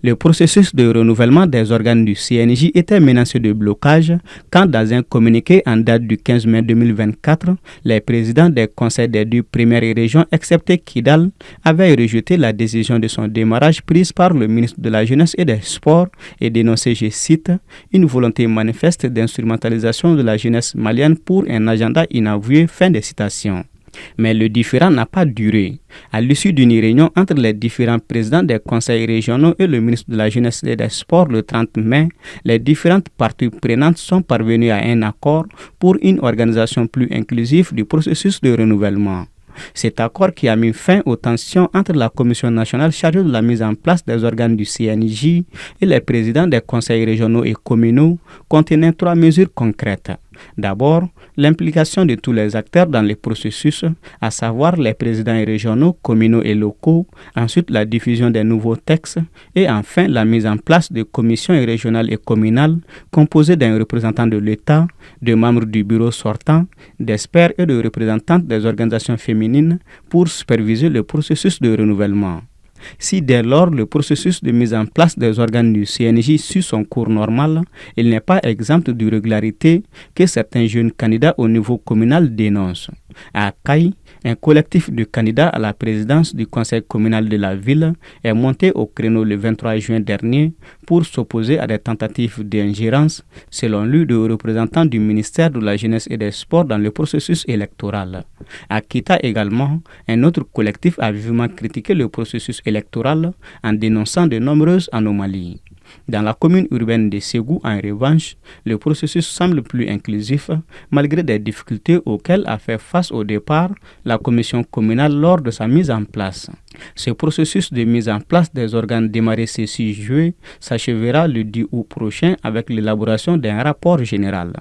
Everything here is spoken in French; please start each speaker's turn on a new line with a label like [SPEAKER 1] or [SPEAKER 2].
[SPEAKER 1] Le processus de renouvellement des organes du CNJ était menacé de blocage quand, dans un communiqué en date du 15 mai 2024, les présidents des conseils des deux premières régions, excepté Kidal, avaient rejeté la décision de son démarrage prise par le ministre de la Jeunesse et des Sports et dénoncé, je cite, une volonté manifeste d'instrumentalisation de la jeunesse malienne pour un agenda inavoué. Fin de citation. Mais le différend n'a pas duré. À l'issue d'une réunion entre les différents présidents des conseils régionaux et le ministre de la Jeunesse et des Sports le 30 mai, les différentes parties prenantes sont parvenues à un accord pour une organisation plus inclusive du processus de renouvellement. Cet accord qui a mis fin aux tensions entre la Commission nationale chargée de la mise en place des organes du CNJ et les présidents des conseils régionaux et communaux contenait 3 mesures concrètes. D'abord, l'implication de tous les acteurs dans le processus, à savoir les présidents régionaux, communaux et locaux, ensuite la diffusion des nouveaux textes et enfin la mise en place de commissions régionales et communales composées d'un représentant de l'État, de membres du bureau sortant, d'experts et de représentantes des organisations féminines pour superviser le processus de renouvellement. Si dès lors le processus de mise en place des organes du CNJ suit son cours normal, il n'est pas exempt d'irrégularité que certains jeunes candidats au niveau communal dénoncent. À Caille, un collectif de candidats à la présidence du conseil communal de la ville est monté au créneau le 23 juin dernier pour s'opposer à des tentatives d'ingérence, selon lui, de représentants du ministère de la Jeunesse et des Sports dans le processus électoral. À Kita également, un autre collectif a vivement critiqué le processus électoral en dénonçant de nombreuses anomalies. Dans la commune urbaine de Ségou, en revanche, le processus semble plus inclusif malgré des difficultés auxquelles a fait face au départ la commission communale lors de sa mise en place. Ce processus de mise en place des organes démarré ce 6 juillet s'achèvera le 10 août prochain avec l'élaboration d'un rapport général.